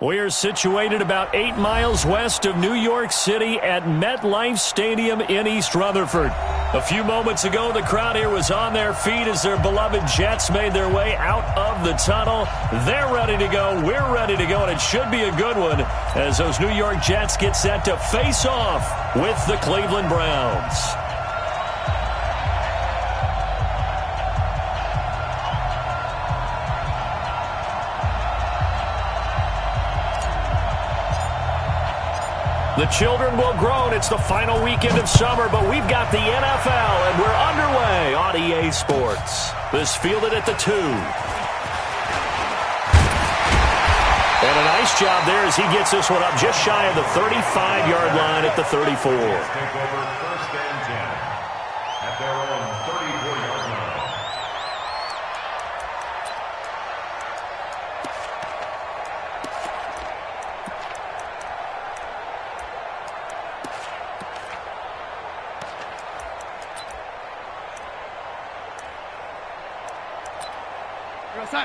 We're situated about 8 miles west of New York City at MetLife Stadium in East Rutherford. A few moments ago, the crowd here was on their feet as their beloved Jets made their way out of the tunnel. They're ready to go. We're ready to go, and it should be a good one as those New York Jets get set to face off with the Cleveland Browns. The children will groan. It's the final weekend of summer, but we've got the NFL, and we're underway on EA Sports. This fielded at the 2. And a nice job there as he gets this one up just shy of the 35-yard line at the 34. Take over 1st and 10 at their own 34-yard line.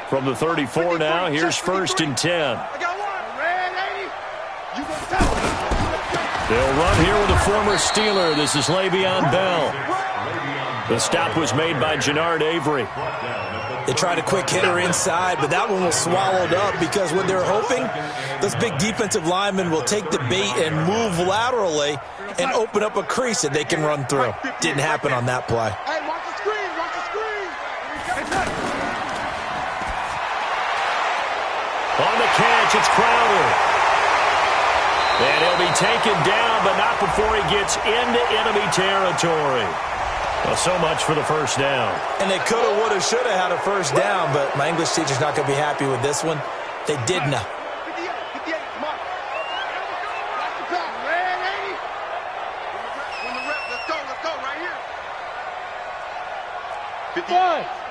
From the 34 now, here's 1st and 10. They'll run here with a former Steeler. This is Le'Veon Bell. The stop was made by Jannard Avery. They tried a quick hitter inside, but that one was swallowed up because what they're hoping, those big defensive linemen will take the bait and move laterally and open up a crease that they can run through. Didn't happen on that play. On the catch, it's Crowder. And he'll be taken down, but not before he gets into enemy territory. Well, so much for the first down. And they could have, would have, should have had a first down, but my English teacher's not going to be happy with this one. They did not.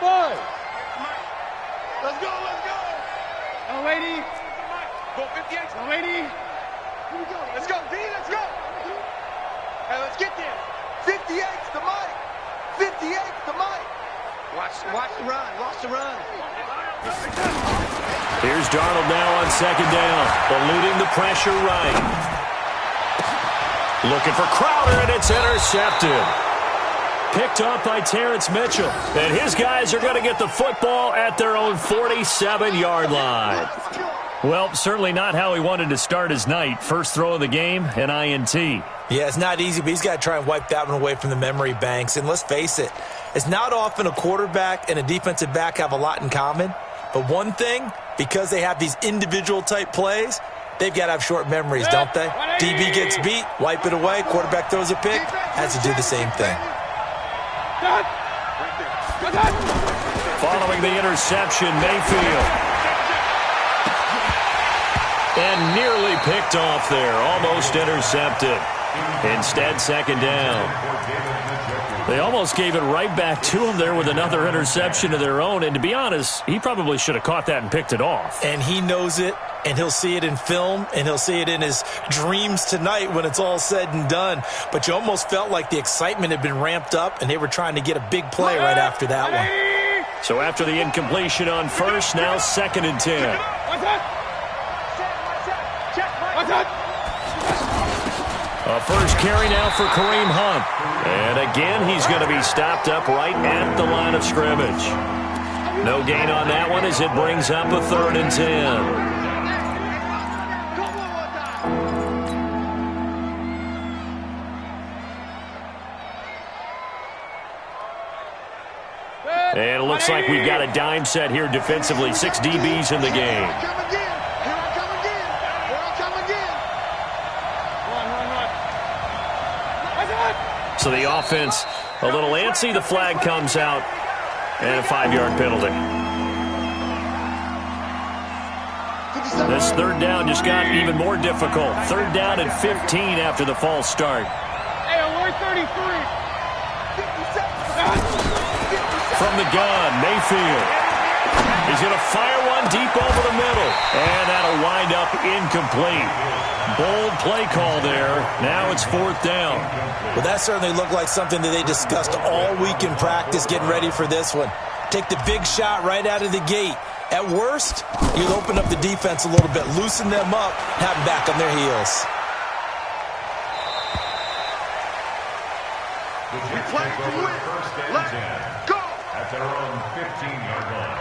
Five. Let's go. Young lady. Go 58. Young lady. Here we go. Let's go, D. Let's go. Hey, let's get there. 58's the mic. 58's the mic. Watch the run. Watch the run. Here's Darnold now on 2nd down. Eluding the pressure right. Looking for Crowder, and it's intercepted. Picked up by Terrence Mitchell. And his guys are going to get the football at their own 47-yard line. Well, certainly not how he wanted to start his night. First throw of the game, an INT. Yeah, it's not easy, but he's got to try and wipe that one away from the memory banks. And let's face it, it's not often a quarterback and a defensive back have a lot in common. But one thing, because they have these individual type plays, they've got to have short memories, don't they? DB gets beat, wipe it away, quarterback throws a pick, has to do the same thing. Following the interception, Mayfield. And nearly picked off there. Almost intercepted. Instead, 2nd down. They almost gave it right back to him there with another interception of their own. And to be honest, he probably should have caught that and picked it off. And he knows it, and he'll see it in film, and he'll see it in his dreams tonight when it's all said and done. But you almost felt like the excitement had been ramped up, and they were trying to get a big play right after that one. So after the incompletion on 1st, now 2nd and 10. A first carry now for Kareem Hunt. And again, he's going to be stopped up right at the line of scrimmage. No gain on that one as it brings up a 3rd and 10. And it looks like we've got a dime set here defensively. 6 DBs in the game. So the offense a little antsy. The flag comes out and a 5-yard penalty. This 3rd down just got even more difficult. 3rd down and 15 after the false start. Hey, alert 33. From the gun, Mayfield. He's going to fire one deep over the middle. And that'll wind up incomplete. Bold play call there. Now it's 4th down. Well, that certainly looked like something that they discussed all week in practice getting ready for this one. Take the big shot right out of the gate. At worst, you'd open up the defense a little bit, loosen them up, have them back on their heels. Play to win. Let's go. At their own 15-yard line.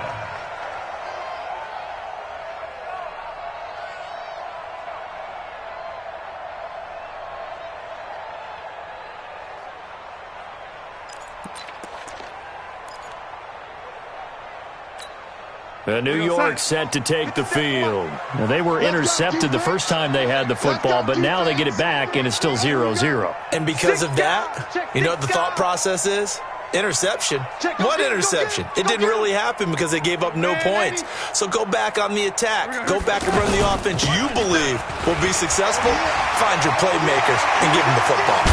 New York set to take the field. Now, they were intercepted the first time they had the football, but now they get it back, and it's still 0-0. And because of that, you know what the thought process is? Interception. What interception? It didn't really happen because they gave up no points. So go back on the attack. Go back and run the offense you believe will be successful. Find your playmakers and give them the football.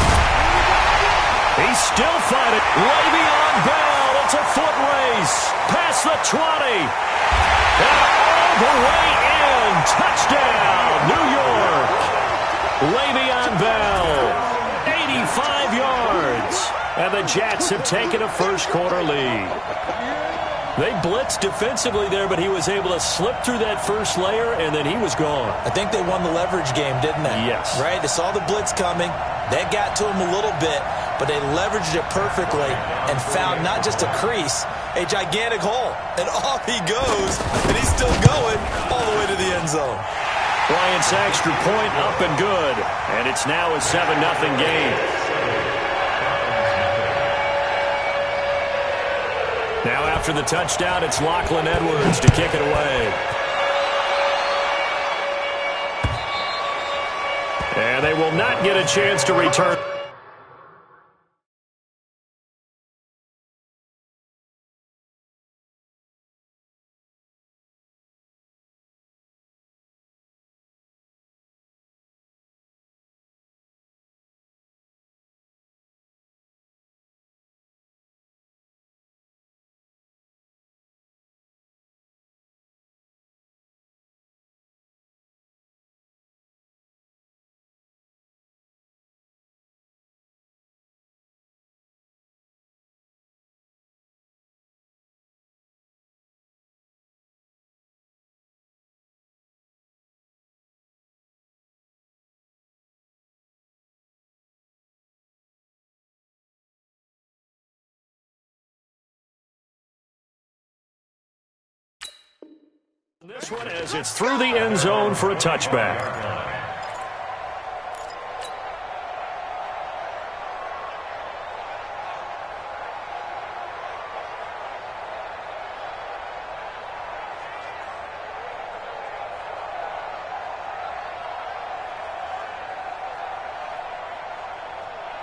He's still fighting. Le'Veon Bell. It's a foot race. Past the 20. And all the way in. Touchdown, New York. Le'Veon Bell. 85 yards. And the Jets have taken a first-quarter lead. They blitzed defensively there, but he was able to slip through that first layer, and then he was gone. I think they won the leverage game, didn't they? Yes. Right? They saw the blitz coming. That got to him a little bit, but they leveraged it perfectly and found not just a crease, a gigantic hole. And off he goes, and he's still going all the way to the end zone. Bryant's extra point up and good, and it's now a 7-0 game. Now after the touchdown, it's Lachlan Edwards to kick it away. And they will not get a chance to return. This one as it's through the end zone for a touchback.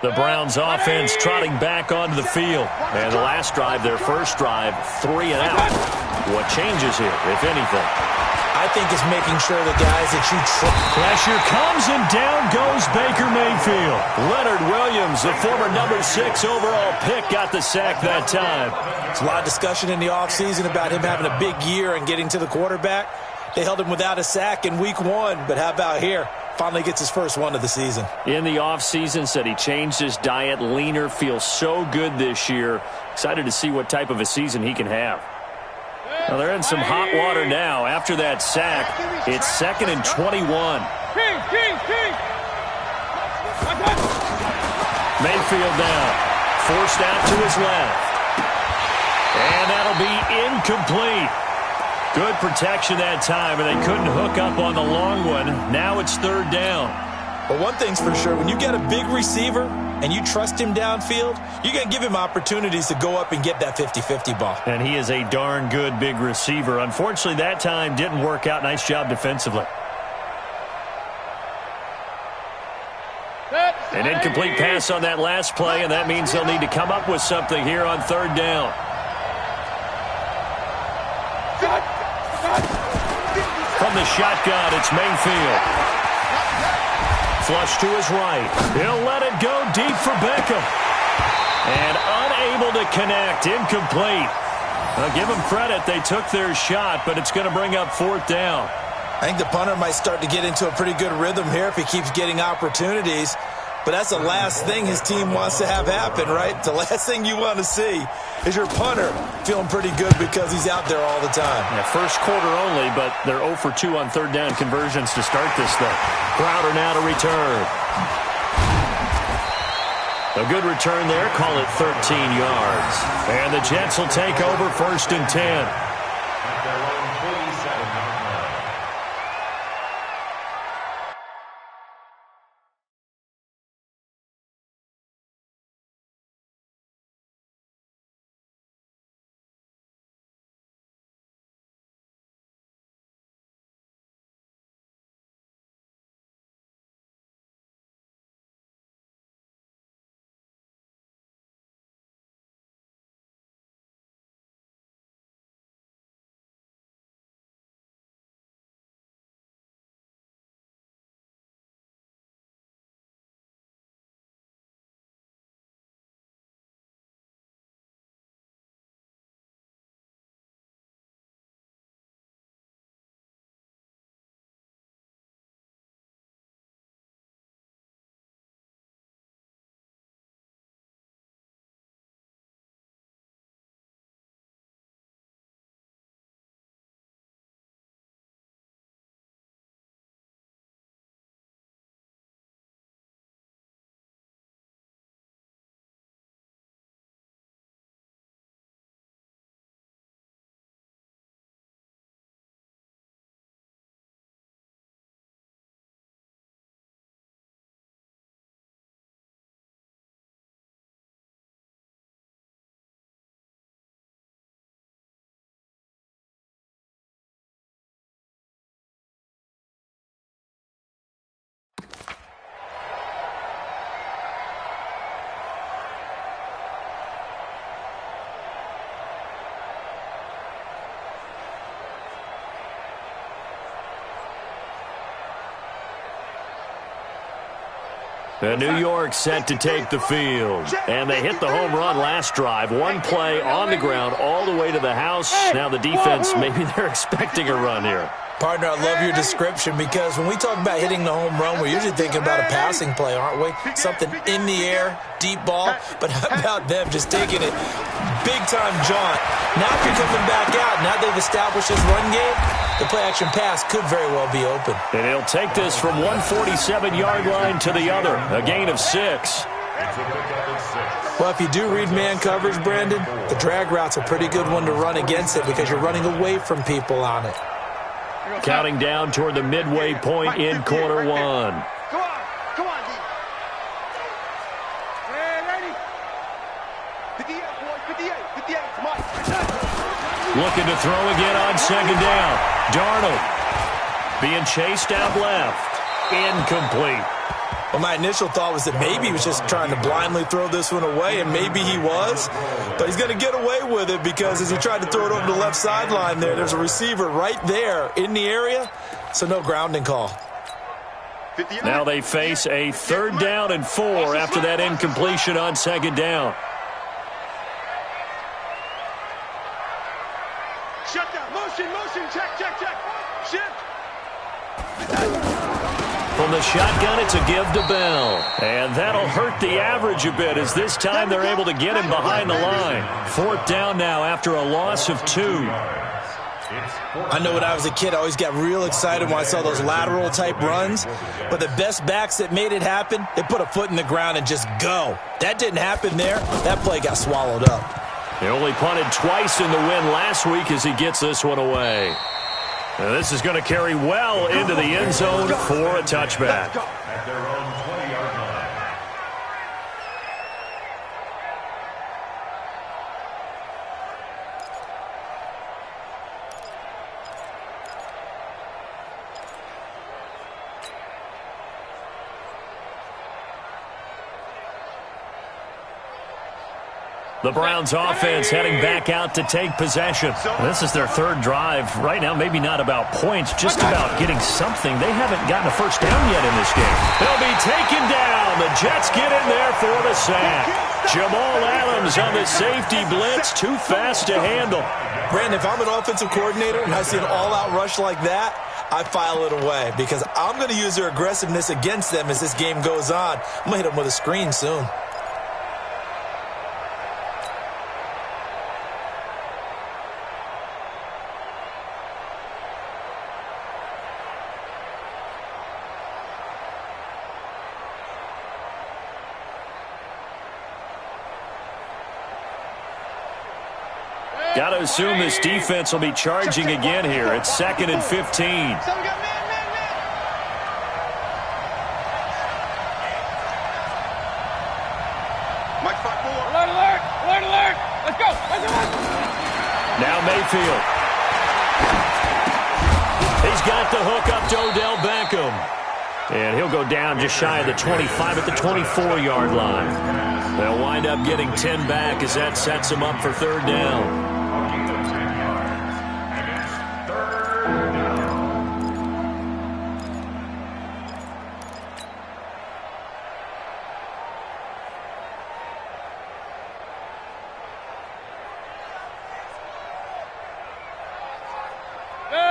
The Browns offense trotting back onto the field. And the last drive, their first drive, 3 and out. What changes here, if anything? I think it's making sure the guys that you Pressure comes and down goes Baker Mayfield. Leonard Williams, the former number 6 overall pick, got the sack that time. There's a lot of discussion in the offseason about him having a big year and getting to the quarterback. They held him without a sack in week 1, but how about here? Finally gets his first one of the season. In the offseason, said he changed his diet, leaner, feels so good this year. Excited to see what type of a season he can have. Now they're in some hot water now. After that sack, it's 2nd and 21. Mayfield now, forced out to his left. And that'll be incomplete. Good protection that time, and they couldn't hook up on the long one. Now it's 3rd down. But one thing's for sure, when you got a big receiver and you trust him downfield, you're going to give him opportunities to go up and get that 50-50 ball. And he is a darn good big receiver. Unfortunately, that time didn't work out. Nice job defensively. An incomplete pass on that last play, and that means they'll need to come up with something here on 3rd down. From the shotgun, it's Mayfield. Flush to his right. He'll let it go deep for Beckham. And unable to connect. Incomplete. I'll give them credit. They took their shot, but it's going to bring up 4th down. I think the punter might start to get into a pretty good rhythm here if he keeps getting opportunities. but that's the last thing his team wants to have happen, right? The last thing you want to see is your punter feeling pretty good because he's out there all the time. Yeah, first quarter only, but they're 0 for 2 on third down conversions to start this thing. Crowder now to return. A good return there. Call it 13 yards. And the Jets will take over 1st and 10. And New York set to take the field. And they hit the home run last drive. One play on the ground all the way to the house. Now the defense, maybe they're expecting a run here. Partner, I love your description because when we talk about hitting the home run, we're usually thinking about a passing play, aren't we? Something in the air, deep ball. But how about them just taking it big-time jaunt? Now if you're coming back out, now they've established this run game, the play-action pass could very well be open. And he'll take this from 147-yard line to the other, a gain of 6. Well, if you do read man coverage, Brandon, the drag route's a pretty good one to run against it because you're running away from people on it. Counting down toward the midway point in quarter 1. Come on, D. Ready? 58, boys, 58, come on. Looking to throw again on 2nd down. Darnold being chased out left. Incomplete. Well, my initial thought was that maybe he was just trying to blindly throw this one away, and maybe he was. But he's going to get away with it because as he tried to throw it over the left sideline there's a receiver right there in the area, so no grounding call. Now they face a 3rd down and 4 after that incompletion on 2nd down. Shut down. Motion. Check. Shift. From the shotgun, it's a give to Bell. And that'll hurt the average a bit as this time they're able to get him behind the line. 4th down now after a loss of 2. I know when I was a kid, I always got real excited when I saw those lateral type runs. But the best backs that made it happen, they put a foot in the ground and just go. That didn't happen there. That play got swallowed up. He only punted twice in the win last week as he gets this one away. Now this is going to carry well into the end zone for a touchback. At their own 20-yard line. The Browns offense heading back out to take possession. This is their 3rd drive. Right now, maybe not about points, just about getting something. They haven't gotten a first down yet in this game. They'll be taken down. The Jets get in there for the sack. Jamal Adams on the safety blitz, too fast to handle. Brandon, if I'm an offensive coordinator and I see an all-out rush like that, I file it away because I'm going to use their aggressiveness against them as this game goes on. I'm going to hit them with a screen soon. Got to assume this defense will be charging again here. It's 2nd and 15. So we got man. Mike 5-4. Alert. Let's go. Now Mayfield. He's got the hook up to Odell Beckham. And he'll go down just shy of the 25 at the 24-yard line. They'll wind up getting 10 back as that sets them up for 3rd down.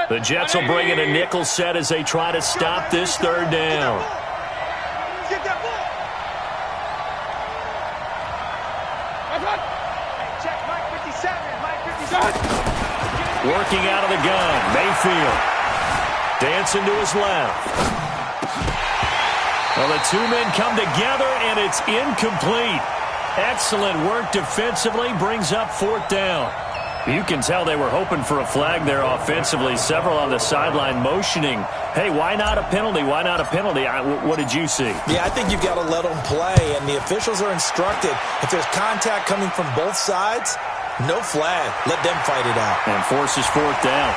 The Jets will bring in a nickel set as they try to stop this 3rd down. Get that ball. Check Mike 57. Working out of the gun. Mayfield. Dancing to his left. Well, the two men come together, and it's incomplete. Excellent work defensively. Brings up 4th down. You can tell they were hoping for a flag there offensively. Several on the sideline motioning, hey, why not a penalty? Why not a penalty? What did you see? Yeah, I think you've got to let them play, and the officials are instructed. If there's contact coming from both sides, no flag. Let them fight it out. And forces 4th down.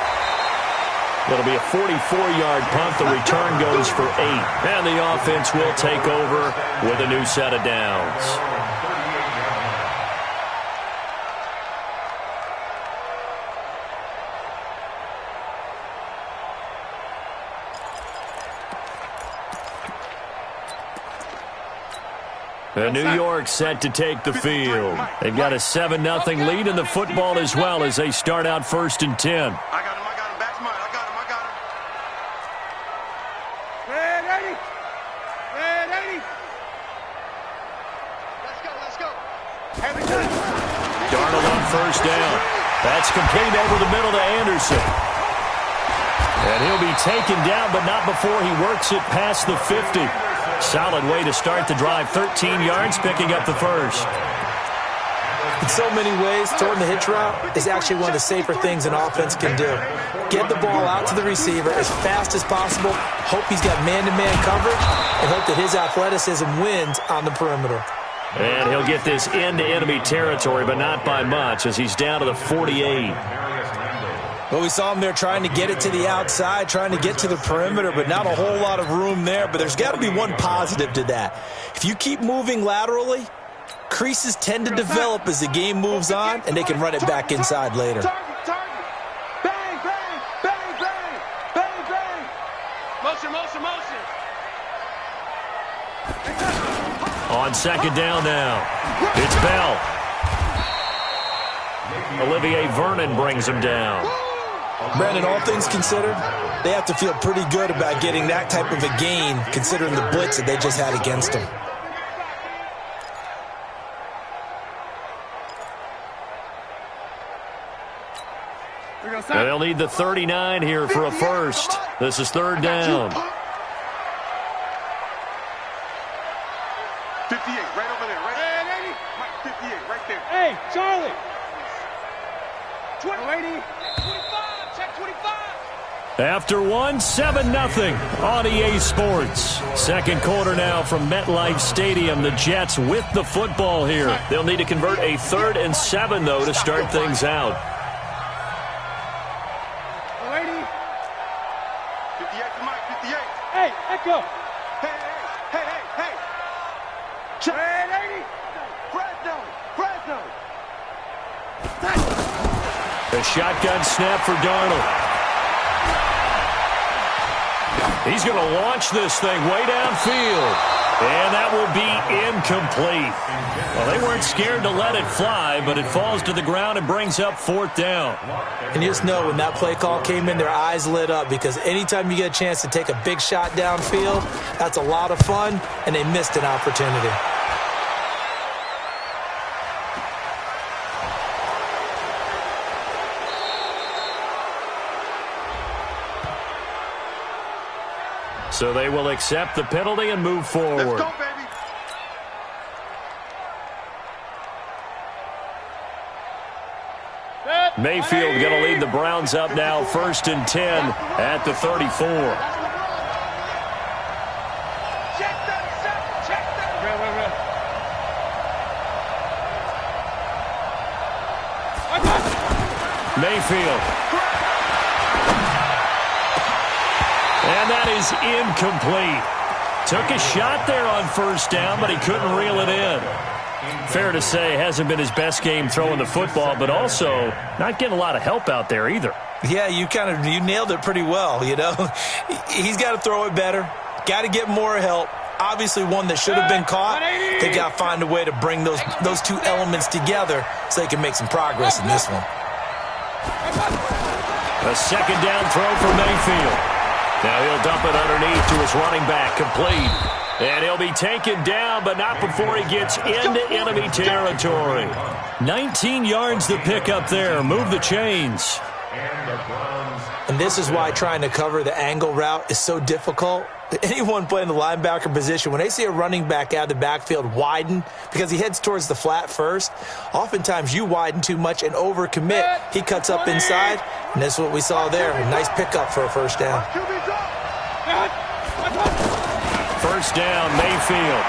It'll be a 44-yard punt. The return goes for 8. And the offense will take over with a new set of downs. And New York set to take the field. They've got a 7-0 lead in the football as well as they start out 1st and 10. I got him. Back mine. I got him. Red 80. Let's go. Darnold on 1st down. That's complete over the middle to Anderson. And he'll be taken down, but not before he works it past the 50. Solid way to start the drive. 13 yards, picking up the 1st. In so many ways, throwing the hitch route is actually one of the safer things an offense can do. Get the ball out to the receiver as fast as possible, hope he's got man-to-man coverage, and hope that his athleticism wins on the perimeter. And he'll get this into enemy territory, but not by much as he's down to the 48. Well, we saw him there trying to get it to the outside, trying to get to the perimeter, but not a whole lot of room there. But there's got to be one positive to that. If you keep moving laterally, creases tend to develop as the game moves on, and they can run it back inside later. Target. Bang. Motion. On 2nd down now, it's Bell. Olivier Vernon brings him down. Brandon, all things considered, they have to feel pretty good about getting that type of a gain, considering the blitz that they just had against them. They'll need the 39 here for a 1st. This is 3rd down. 58, right over there. Right, 58, right there. Hey, Charlie. 20, 25, check 25. After 7-0 on EA Sports. 2nd quarter now from MetLife Stadium. The Jets with the football here. They'll need to convert a 3rd and 7, though, to start things out. 58 to Mike, 58. Hey, Echo. Hey. Check. 80. Fresno. The shotgun snap for Darnold. He's going to launch this thing way downfield. And that will be incomplete. Well, they weren't scared to let it fly, but it falls to the ground and brings up 4th down. And you just know when that play call came in, their eyes lit up, because anytime you get a chance to take a big shot downfield, that's a lot of fun, and they missed an opportunity. So they will accept the penalty and move forward. Let's go, baby. Mayfield going to lead the Browns up now, 1st and 10 at the 34. Check that. Check that. Mayfield. And that is incomplete. Took a shot there on 1st down, but he couldn't reel it in. Fair to say, hasn't been his best game throwing the football, but also not getting a lot of help out there either. Yeah, you nailed it pretty well, you know. He's got to throw it better. Got to get more help. Obviously one that should have been caught. They got to find a way to bring those two elements together so they can make some progress in this one. A 2nd down throw for Mayfield. Now he'll dump it underneath to his running back, complete. And he'll be taken down, but not before he gets into enemy territory. 19 yards the pick up there. Move the chains. And this is why trying to cover the angle route is so difficult. Anyone playing the linebacker position, when they see a running back out of the backfield widen because he heads towards the flat first, oftentimes you widen too much and overcommit. He cuts up inside, and that's what we saw there. A nice pickup for a 1st down. 1st down, Mayfield.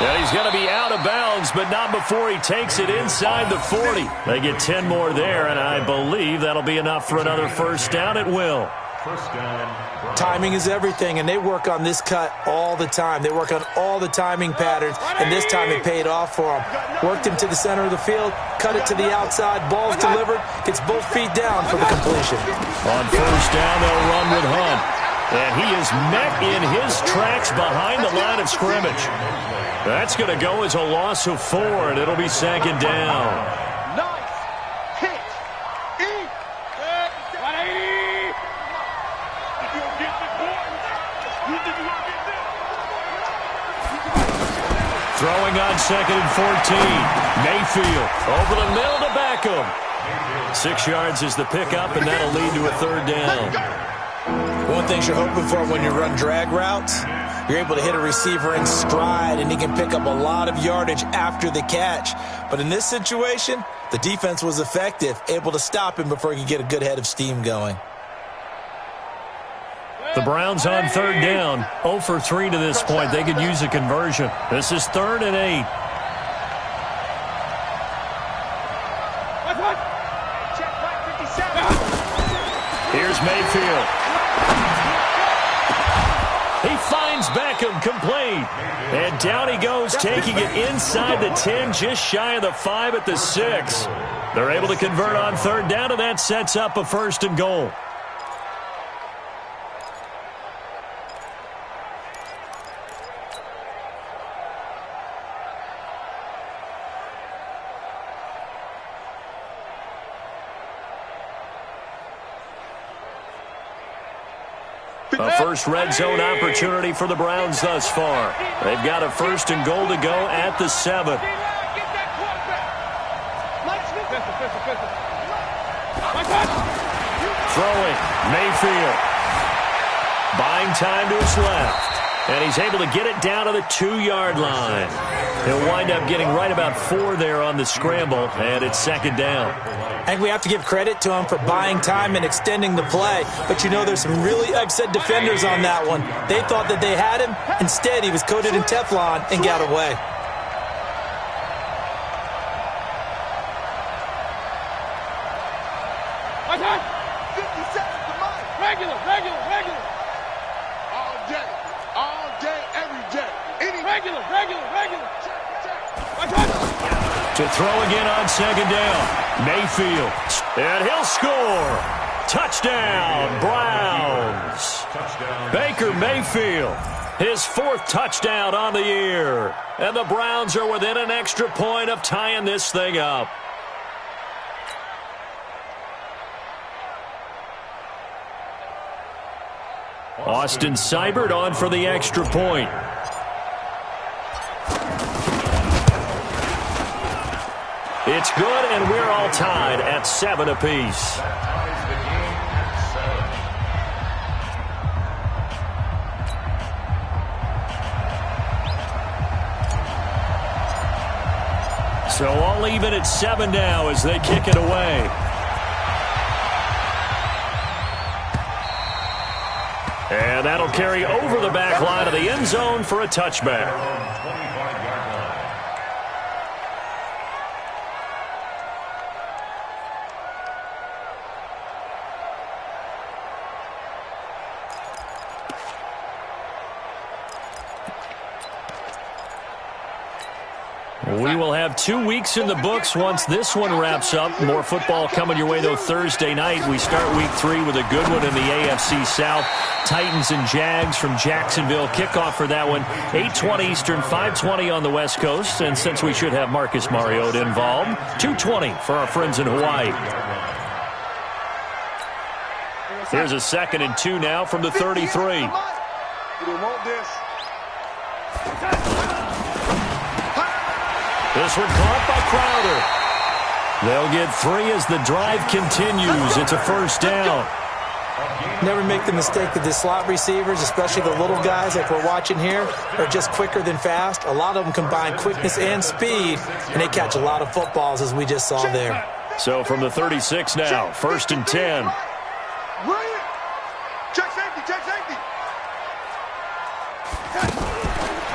And he's going to be out of bounds, but not before he takes it inside the 40. They get 10 more there, and I believe that'll be enough for another 1st down at will. Timing is everything, and they work on this cut all the time. They work on all the timing patterns, and this time it paid off for them. Worked him to the center of the field, cut it to the outside, ball's delivered, gets both feet down for the completion. On 1st down, they'll run with Hunt. And he is met in his tracks behind the line of scrimmage. That's going to go as a loss of 4, and it'll be 2nd down. Nice hit. Eat. 180. If you don't get this one, you think you're going to get this? Throwing on 2nd and 14. Mayfield over the middle to Beckham. 6 yards is the pickup, and that'll lead to a 3rd down. One thing you're hoping for when you run drag routes, you're able to hit a receiver in stride, and he can pick up a lot of yardage after the catch. But in this situation, the defense was effective, able to stop him before he could get a good head of steam going. The Browns on 3rd down, 0 for 3 to this point. They could use a conversion. This is 3rd and 8. Here's Mayfield. He finds Beckham, complete. And down he goes, taking it inside the 10, just shy of the 5 at the 6. They're able to convert on 3rd down, and that sets up a 1st and goal. A first red zone opportunity for the Browns thus far. They've got a 1st and goal to go at the 7. Throwing, Mayfield. Buying time to his left. And he's able to get it down to the 2-yard line. He'll wind up getting right about 4 there on the scramble, and it's 2nd down. I think we have to give credit to him for buying time and extending the play. But you know there's some really upset defenders on that one. They thought that they had him. Instead, he was coated in Teflon and got away. Regular. All day, every day. Regular. To throw again on 2nd down. Mayfield. And he'll score. Touchdown, Browns. Baker Mayfield. His 4th touchdown on the year. And the Browns are within an extra point of tying this thing up. Austin Seibert on for the extra point. It's good, and we're all tied at 7 apiece. So all even at 7 now as they kick it away. And that'll carry over the back line of the end zone for a touchback. We will have 2 weeks in the books once this one wraps up. More football coming your way, though, Thursday night. We start week 3 with a good one in the AFC South. Titans and Jags from Jacksonville. Kickoff for that one, 8:20 Eastern, 5:20 on the West Coast. And since we should have Marcus Mariota involved, 2:20 for our friends in Hawaii. Here's a 2nd and 2 now from the 33. This one caught by Crowder. They'll get 3 as the drive continues. It's a 1st down. Never make the mistake that the slot receivers, especially the little guys like we're watching here, are just quicker than fast. A lot of them combine quickness and speed, and they catch a lot of footballs, as we just saw there. So from the 36 now, 1st and 10. Check safety, check safety.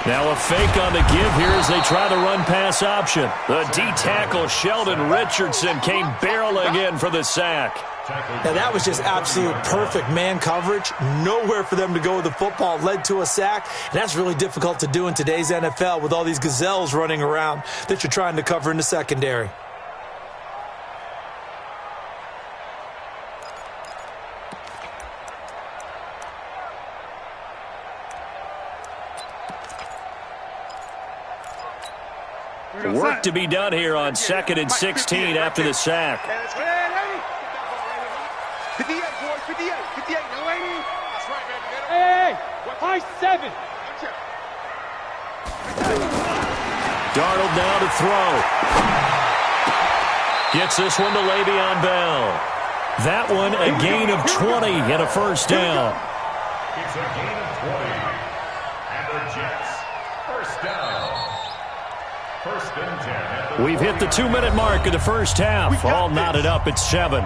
Now a fake on the give here as they try the run-pass option. The D-tackle Sheldon Richardson came barreling in for the sack. Now that was just absolute perfect man coverage. Nowhere for them to go with the football. Led to a sack. And that's really difficult to do in today's NFL with all these gazelles running around that you're trying to cover in the secondary. Work to be done here on 2nd and 16 after the sack. 58, boys, 58, 58, no lady. That's right, baby. Hey, high 7. Darnold now to throw. Gets this one to Le'Veon Bell. That one a gain of 20 and a 1st down. It's a gain of 20. And the Jets, 1st down. 1st and 10. We've hit the 2-minute mark of the 1st half. All knotted up at 7.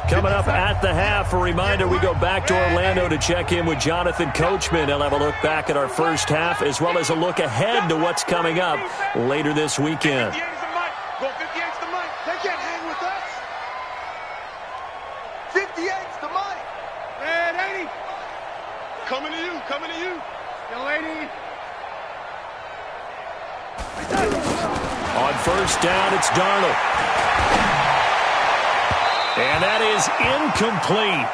Coming up at the half, a reminder, we go back to Orlando to check in with Jonathan Coachman. He'll have a look back at our 1st half as well as a look ahead to what's coming up later this weekend. 58's the mic. Go 58's the mic. They can't hang with us. 58's the mic. Red 80. Coming to you, coming to you. Young lady. On 1st down, it's Darnold. And that is incomplete.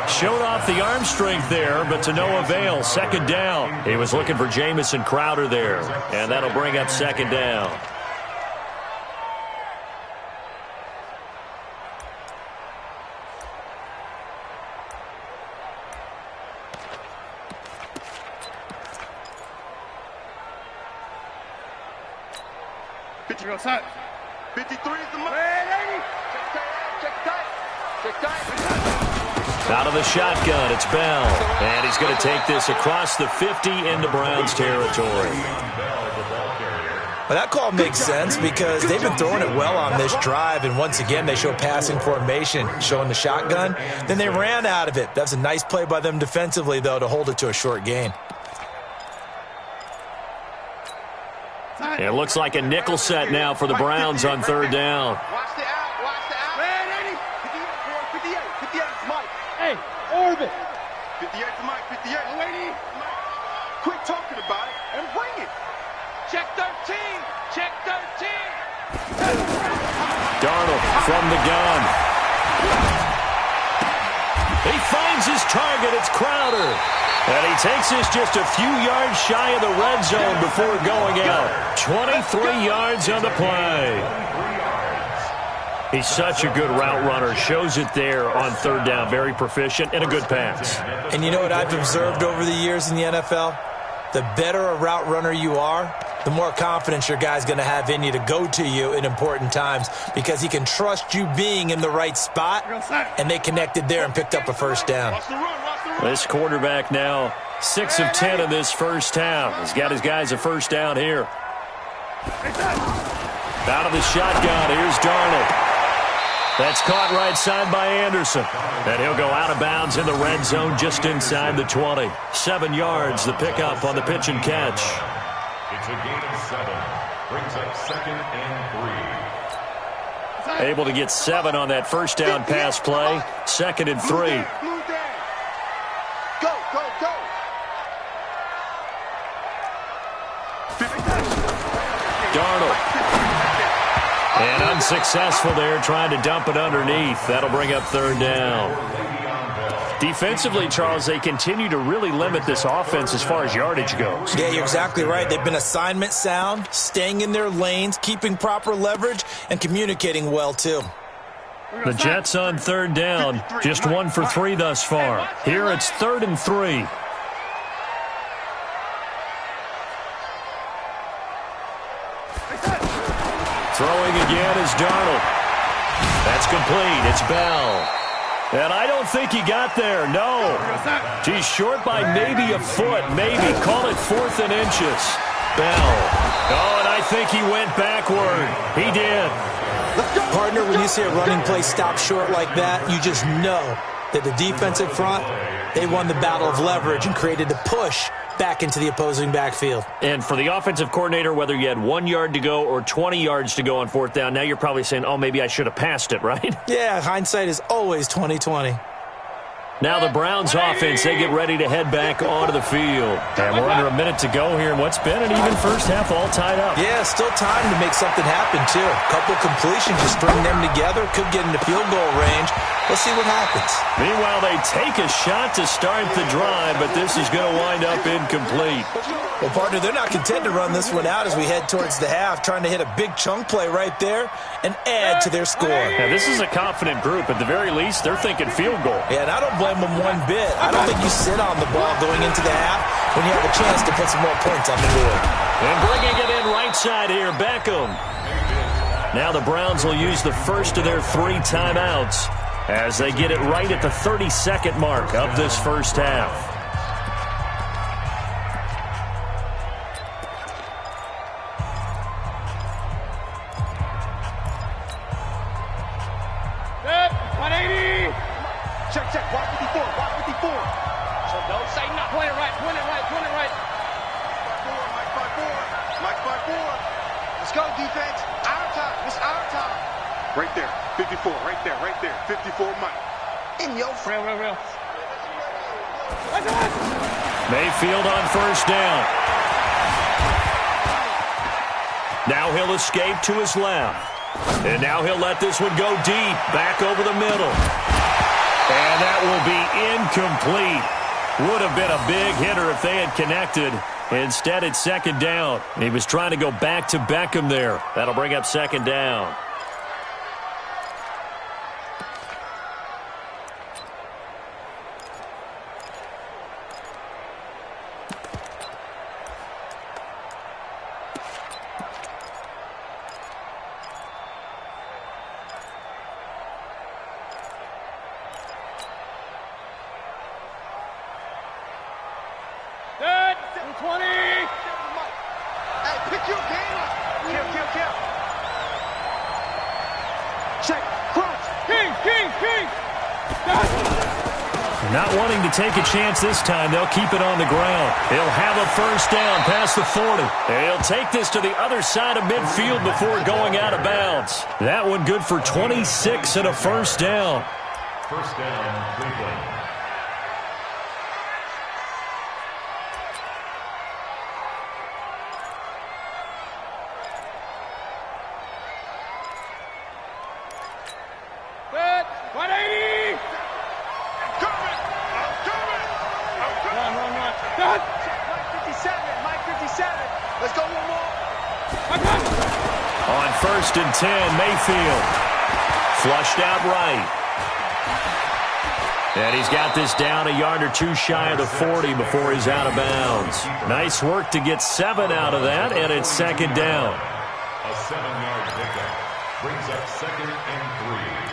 Showed off the arm strength there, but to no avail. 2nd down. He was looking for Jamison Crowder there. And that'll bring up 2nd down. Pitcher outside. 53 is the mic. Red 80. Check tight. Check tight. Out of the shotgun, it's Bell. And he's going to take this across the 50 into Browns territory. Well, that call makes sense because they've been throwing it well on this drive, and once again they show passing formation, showing the shotgun. Then they ran out of it. That's a nice play by them defensively, though, to hold it to a short gain. It looks like a nickel set now for the Browns on 3rd down. Watch the out, watch the out. Red 80. 58, 58's Mike. Hey, orbit. 58's the mic, 58. No lady. Quit talking about it and bring it. Check 13, check 13. Darnold from the gun. He finds his target. It's Crowder. And he takes this just a few yards shy of the red zone before going out. 23 yards on the play. He's such a good route runner. Shows it there on third down. Very proficient and a good pass. And you know what I've observed over the years in the NFL? The better a route runner you are, the more confidence your guy's going to have in you to go to you in important times because he can trust you being in the right spot, and they connected there and picked up a first down. This quarterback now 6 of 10 in this first half. He's got his guys a first down here. Out of the shotgun, here's Darnold. That's caught right side by Anderson. And he'll go out of bounds in the red zone just inside the 20. 7 yards, the pickup on the pitch and catch. It's a gain of 7. Brings up 2nd and 3. Able to get 7 on that first down pass play. 2nd and 3. Go, go, go. Darnold. And unsuccessful there, trying to dump it underneath. That'll bring up third down. Defensively, Charles, they continue to really limit this offense as far as yardage goes. Yeah, you're exactly right. They've been assignment sound, staying in their lanes, keeping proper leverage, and communicating well, too. The Jets on third down, just 1 for 3 thus far. Here it's 3rd and 3. Throwing again is Darnold. That's complete. It's Bell. And I don't think he got there. No. He's short by maybe a foot. Maybe. Call it 4th and inches. Bell. Oh, and I think he went backward. He did. Partner, when you see a running play stop short like that, you just know that the defensive front, they won the battle of leverage and created a push back into the opposing backfield. And for the offensive coordinator, whether you had 1 yard to go or 20 yards to go on 4th down, now you're probably saying, oh, maybe I should have passed it, right? Yeah, hindsight is always 20/20. Now the Browns offense, they get ready to head back onto the field. And we're under a minute to go here in what's been an even first half, all tied up. Yeah, still time to make something happen, too. A couple completions, just string them together, could get into field goal range. Let's see what happens. Meanwhile, they take a shot to start the drive, but this is going to wind up incomplete. Well, partner, they're not content to run this one out as we head towards the half, trying to hit a big chunk play right there and add to their score. Now, this is a confident group. At the very least, they're thinking field goal. Yeah, and I don't blame them one bit. I don't think you sit on the ball going into the half when you have a chance to put some more points on the board. And bringing it in right side here, Beckham. Now the Browns will use the first of their 3 timeouts as they get it right at the 30-second mark of this first half. Set, 180. Check, check. Watch 54. Watch 54. So don't say nothing. Point it right, point it right, point it right. Mike 5-4. Mike 5-4. Let's go, defense. Our time. It's our time. Right there. 54. Right there. Right there. 54, Mike. In your front. Real. Mayfield on first down. Now he'll escape to his left. And now he'll let this one go deep, back over the middle. And that will be incomplete. Would have been a big hitter if they had connected. Instead, it's 2nd down. He was trying to go back to Beckham there. That'll bring up 2nd down. Set, 20. Hey, pick your game up. Kill. Check. Cross. King. Not wanting to take a chance this time, they'll keep it on the ground. He'll have a first down past the 40. He'll take this to the other side of midfield before going out of bounds. That one good for 26 and a first down. First down, Cleveland. Set, 180. First and 10, Mayfield. Flushed out right. And he's got this down a yard or two shy of the 40 before he's out of bounds. Nice work to get 7 out of that, and it's second down. A 7-yard pickup brings up second and 3.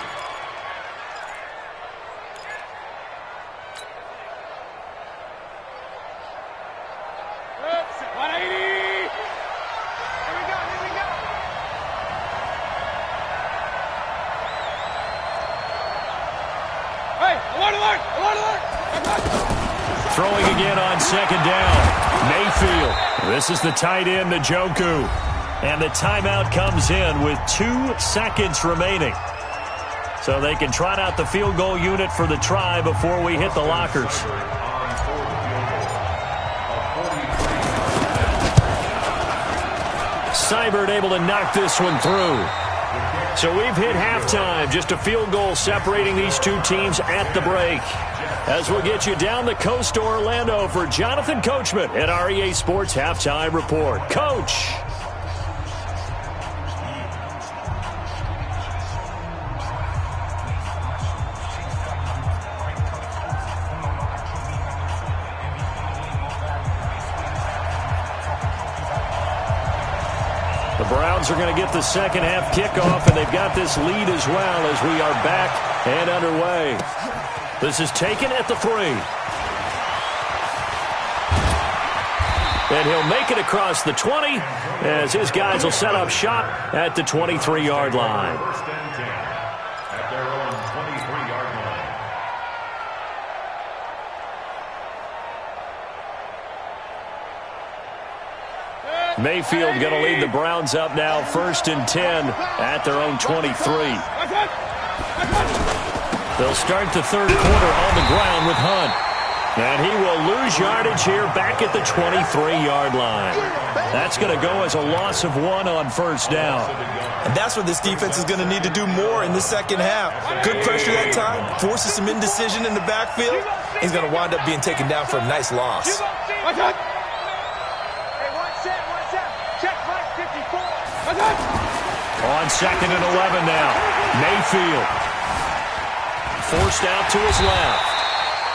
Throwing again on second down. Mayfield. This is the tight end, Njoku. And the timeout comes in with 2 seconds remaining. So they can trot out the field goal unit for the try before we hit the lockers. Seibert able to knock this one through. So we've hit halftime. Just a field goal separating these two teams at the break. As we'll get you down the coast to Orlando for Jonathan Coachman at our EA Sports Halftime Report. Coach. The Browns are going to get the second half kickoff, and they've got this lead as well as we are back and underway. This is taken at the 3. And he'll make it across the 20 as his guys will set up shop at the 23-yard line. First and 10 at their own 23-yard line. Mayfield going to lead the Browns up now, first and 10 at their own 23. They'll start the third quarter on the ground with Hunt. And he will lose yardage here back at the 23-yard line. That's going to go as a loss of 1 on first down. And that's what this defense is going to need to do more in the second half. Good pressure that time, forces some indecision in the backfield. He's going to wind up being taken down for a nice loss. On second and 11 now, Mayfield. Forced out to his left.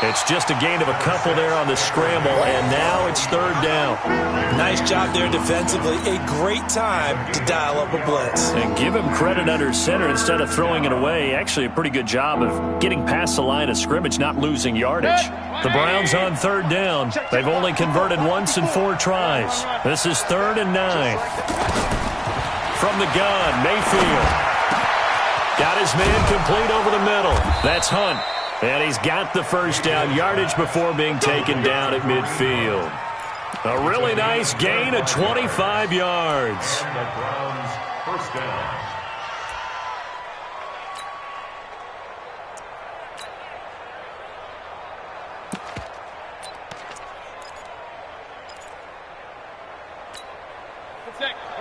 It's just a gain of a couple there on the scramble, and now it's third down. Nice job there defensively. A great time to dial up a blitz. And give him credit under center instead of throwing it away. Actually a pretty good job of getting past the line of scrimmage, not losing yardage. The Browns on third down. They've only converted once in 4 tries. This is 3rd and 9. From the gun, Mayfield. Got his man complete over the middle. That's Hunt. And he's got the first down yardage before being taken down at midfield. A really nice gain of 25 yards. And the Browns first down.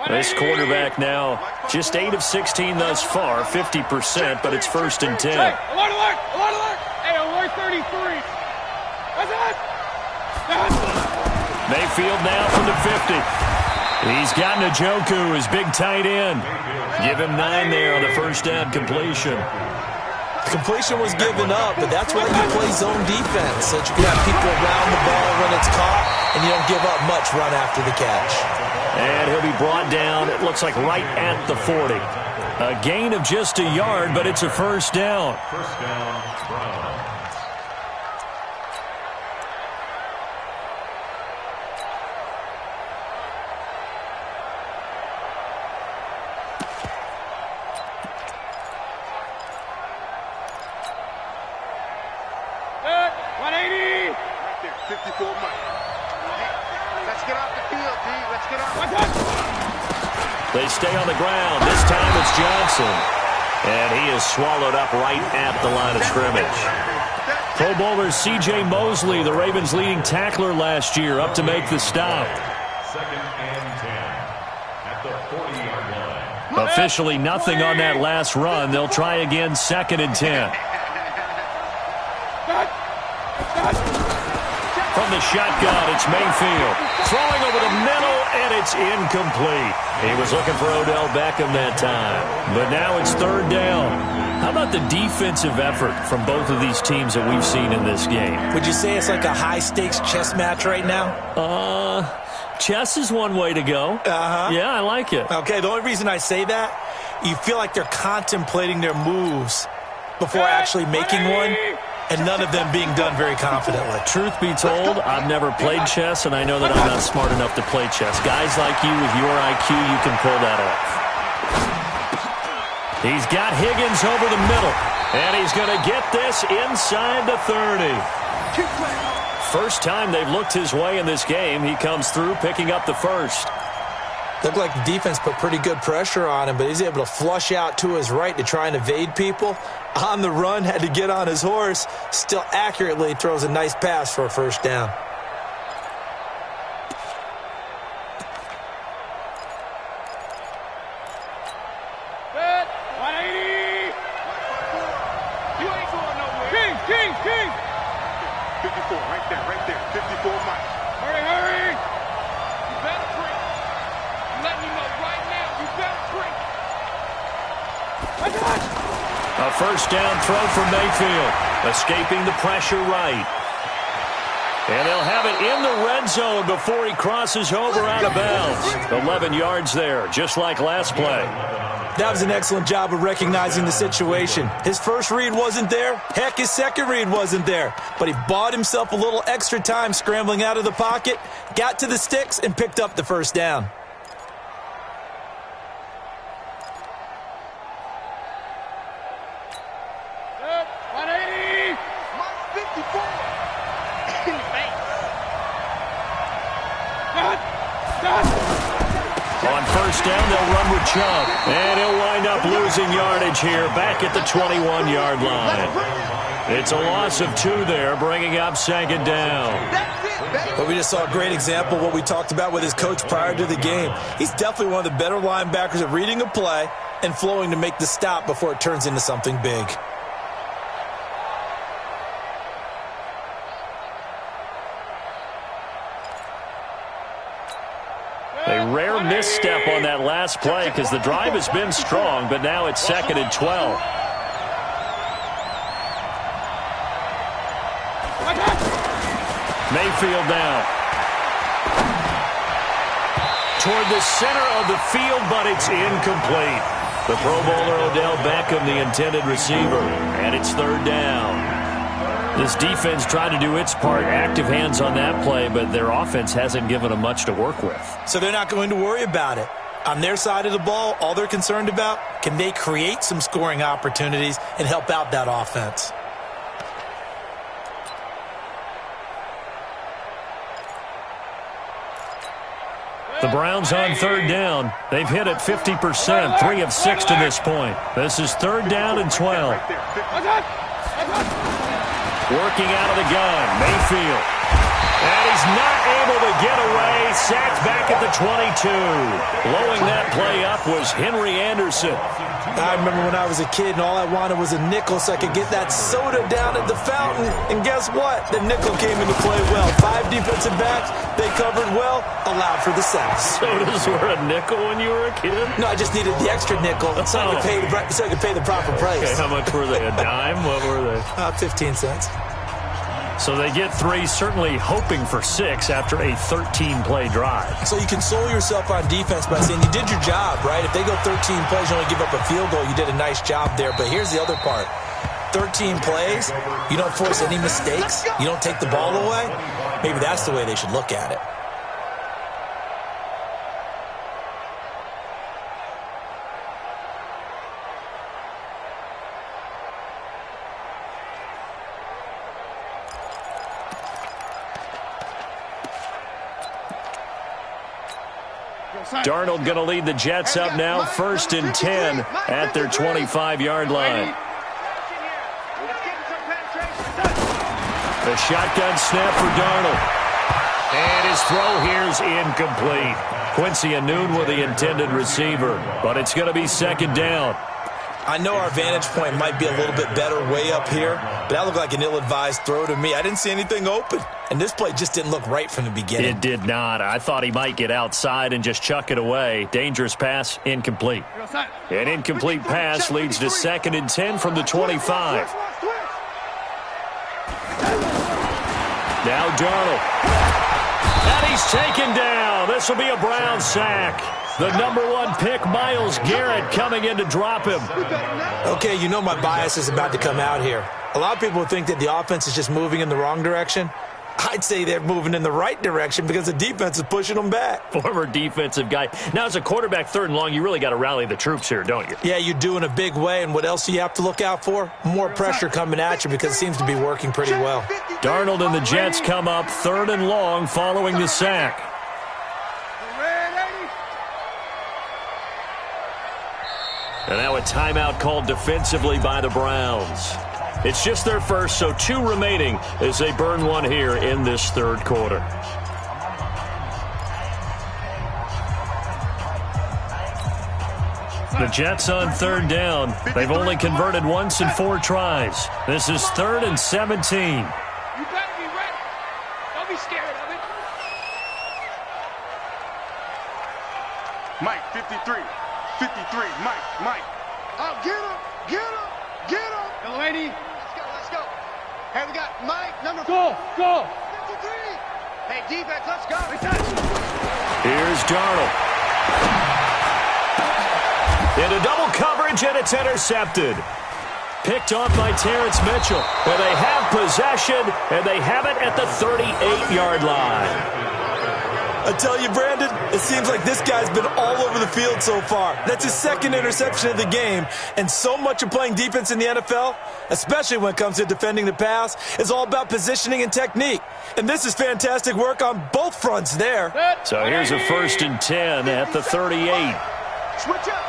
This quarterback now just 8 of 16 thus far, 50%, but it's first and 10. Alert, alert, alert, alert. Hey, alert 33. That's it. Mayfield now from the 50. He's got Njoku, his big tight end. Give him 9 there on the first down completion. Completion was given up, but that's why you play zone defense, so that you can have people around the ball when it's caught, and you don't give up much run after the catch. And he'll be brought down, it looks like right at the 40. A gain of just a yard, but it's a first down. First down, Browns. They stay on the ground. This time it's Johnson. And he is swallowed up right at the line of scrimmage. Pro Bowler C.J. Mosley, the Ravens' leading tackler last year, up to make the stop. Second and 10 at the 40-yard line. Officially nothing on that last run. They'll try again, second and 10. From the shotgun, it's Mayfield. Throwing over the middle, and it's incomplete. He was looking for Odell Beckham that time. But now it's third down. How about the defensive effort from both of these teams that we've seen in this game? Would you say it's like a high-stakes chess match right now? Chess is one way to go. Yeah, I like it. Okay, the only reason I say that, you feel like they're contemplating their moves before actually making one, and none of them being done very confidently. Truth be told, I've never played chess, and I know that I'm not smart enough to play chess. Guys like you with your IQ, you can pull that off. He's got Higgins over the middle, and he's going to get this inside the 30. First time they've looked his way in this game. He comes through, picking up the first. Looked like the defense put pretty good pressure on him, but he's able to flush out to his right to try and evade people. On the run, had to get on his horse. Still accurately throws a nice pass for a first down. Good. 180. You ain't going nowhere. King. 54, right there. 54 miles. Hurry. You better drink. I'm letting you know right now, you better drink. A first down throw for Mayfield, escaping the pressure right. And they'll have it in the red zone before he crosses over out of bounds. 11 yards there, just like last play. That was an excellent job of recognizing the situation. His first read wasn't there. Heck, his second read wasn't there. But he bought himself a little extra time scrambling out of the pocket, got to the sticks, and picked up the first down. Good. 180. Mike 54. In the face. Done. On first down, they'll run with Chubb. And he'll wind up losing yardage here back at the 21-yard line. It's a loss of 2 there, bringing up second down. But we just saw a great example of what we talked about with his coach prior to the game. He's definitely one of the better linebackers at reading a play and flowing to make the stop before it turns into something big. A rare misstep on that last play because the drive has been strong, but now it's second and 12. Mayfield now. Toward the center of the field, but it's incomplete. The Pro Bowler Odell Beckham, the intended receiver, and it's third down. This defense tried to do its part, active hands on that play, but their offense hasn't given them much to work with. So they're not going to worry about it. On their side of the ball, all they're concerned about, can they create some scoring opportunities and help out that offense? The Browns on third down. They've hit it 50%, 3 of 6 to this point. This is third down and 12. Working out of the gun, Mayfield. And he's not able to get away. Sacked back at the 22. Blowing that play up was Henry Anderson. I remember when I was a kid and all I wanted was a nickel so I could get that soda down at the fountain. And guess what? The nickel came into play well. 5 defensive backs, they covered well, allowed for the sacks. Sodas were a nickel when you were a kid? No, I just needed the extra nickel so I could pay the proper price. Okay, how much were they? A dime? What were they? 15 cents. So they get 3, certainly hoping for 6 after a 13-play drive. So you console yourself on defense by saying you did your job, right? If they go 13 plays, you only give up a field goal, you did a nice job there. But here's the other part. 13 plays, you don't force any mistakes, you don't take the ball away. Maybe that's the way they should look at it. Darnold going to lead the Jets up now, 1st and 10 at their 25-yard line. The shotgun snap for Darnold. And his throw here's incomplete. Quincy Anoon with the intended receiver, but it's going to be second down. I know our vantage point might be a little bit better way up here, but that looked like an ill-advised throw to me. I didn't see anything open, and this play just didn't look right from the beginning. It did not. I thought he might get outside and just chuck it away. Dangerous pass, incomplete. An incomplete pass leads to 2nd and 10 from the 25. Now Darnold. And he's taken down. This will be a Brown sack. The #1 pick, Myles Garrett, coming in to drop him. Okay, you know my bias is about to come out here. A lot of people think that the offense is just moving in the wrong direction. I'd say they're moving in the right direction because the defense is pushing them back. Former defensive guy. Now, as a quarterback, 3rd and long, you really got to rally the troops here, don't you? Yeah, you do in a big way. And what else do you have to look out for? More pressure coming at you because it seems to be working pretty well. Darnold and the Jets come up 3rd and long following the sack. And now a timeout called defensively by the Browns. It's just their first, so 2 remaining as they burn one here in this 3rd quarter. The Jets on 3rd down. They've only converted once in 4 tries. This is 3rd and 17. You better be ready. Don't be scared of it. Mike, 53. 53, Mike. Oh, get him, get him, get him. Go, lady. Let's go. Hey, we got Mike, number 4. Go. 53. Hey, defense, let's go. Here's Darnold. Into double coverage, and it's intercepted. Picked off by Terrence Mitchell. Where they have possession, and they have it at the 38-yard line. I tell you, Brandon, it seems like this guy's been all over the field so far. That's his 2nd interception of the game. And so much of playing defense in the NFL, especially when it comes to defending the pass, is all about positioning and technique. And this is fantastic work on both fronts there. So here's a 1st and 10 at the 38. Switch up.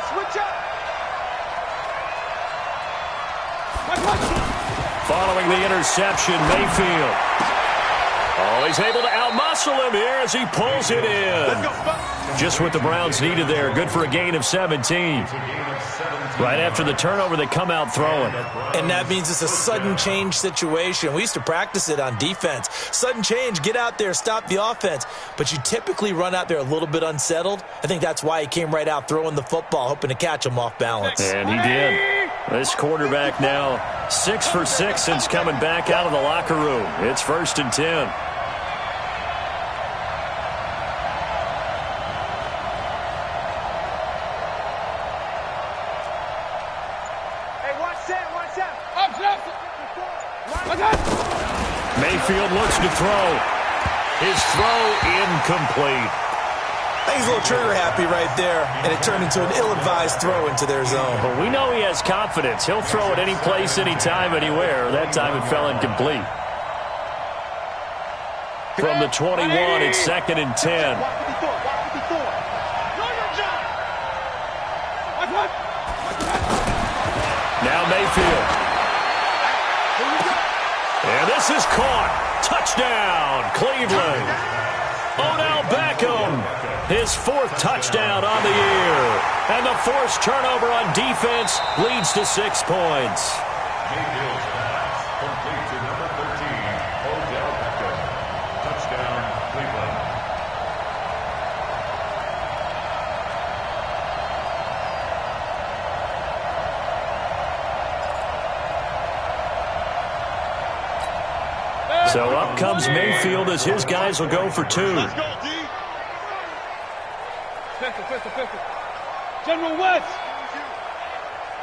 Following the interception, Mayfield. Oh, he's able to outmuscle him here as he pulls it in. Just what the Browns needed there. Good for a gain of 17. Right after the turnover, they come out throwing. And that means it's a sudden change situation. We used to practice it on defense. Sudden change, get out there, stop the offense. But you typically run out there a little bit unsettled. I think that's why he came right out throwing the football, hoping to catch him off balance. And he did. This quarterback now 6 for 6 since coming back out of the locker room. It's 1st and 10. Mayfield looks to throw. His throw incomplete. I think he's a little trigger happy right there, and it turned into an ill-advised throw into their zone. But we know he has confidence. He'll throw it any place, anytime, anywhere. That time it fell incomplete. From the 21, it's 2nd and 10. Now Mayfield. And this is caught. Touchdown, Cleveland. Odell Beckham, his 4th touchdown on the year. And the forced turnover on defense leads to 6 points. Mayfield's pass complete to number 13, Odell Beckham. Touchdown, Cleveland. So up comes Mayfield as his guys will go for 2. Let's go, D. Pistol. General West.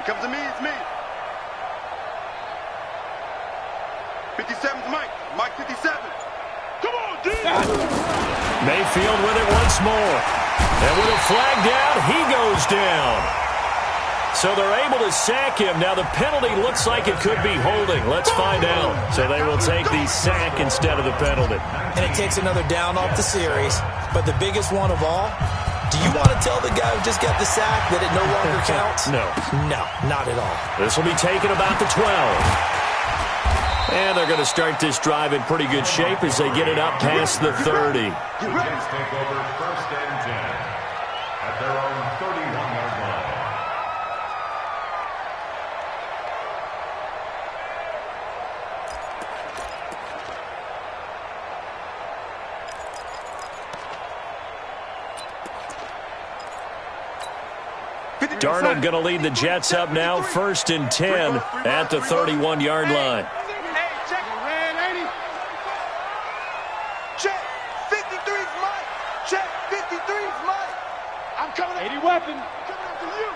It comes to me, it's me. 57's Mike. Mike 57. Come on, D. Mayfield with it once more. And with a flag down, he goes down. So they're able to sack him. Now the penalty looks like it could be holding. Let's find out. So they will take the sack instead of the penalty. And it takes another down off the series. But the biggest one of all, do you want to tell the guy who just got the sack that it no longer counts? No. No, not at all. This will be taken about the 12. And they're going to start this drive in pretty good shape as they get it up past the 30. The Jets take over 1st and 10 at their own 31-yard line. Darnold going to lead the Jets up now, 1st and 10 at the 31-yard line. Check, 53's mine. Check, 53's mine. I'm coming up. 80 weapon. Coming up to you.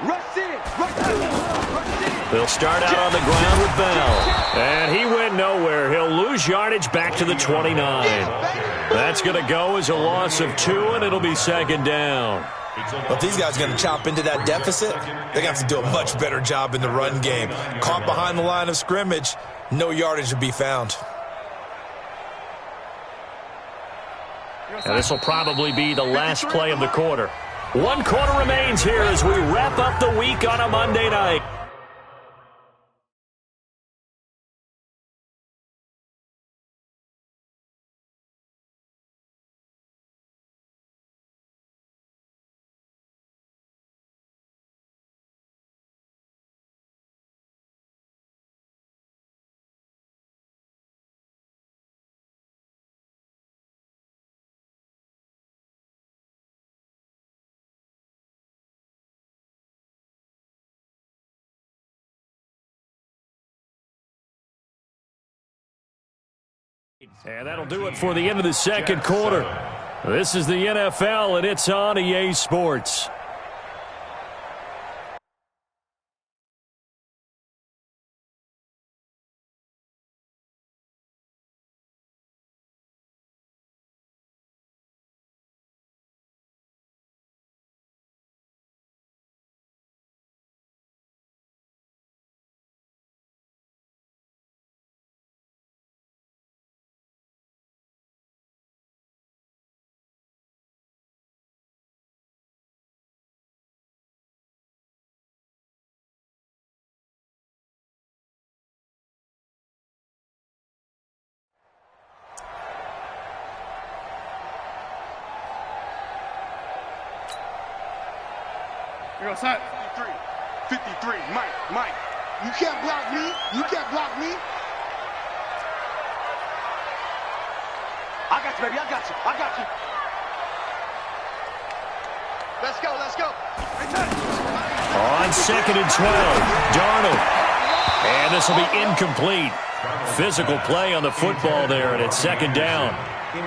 Rush in. Rush in. They'll start out on the ground with Bell. And he went nowhere. He'll lose yardage back to the 29. That's going to go as a loss of 2, and it'll be 2nd down. Well, if these guys are going to chop into that deficit, they're going to have to do a much better job in the run game. Caught behind the line of scrimmage, no yardage to be found. And this will probably be the last play of the quarter. 1 quarter remains here as we wrap up the week on a Monday night. And that'll do it for the end of the second quarter. This is the NFL, and it's on EA Sports. Here goes, son. 53, Mike. You can't block me. You can't block me. I got you, baby. I got you. Let's go. On 2nd and 12, Darnold. And this will be incomplete. Physical play on the football there, and it's 2nd down.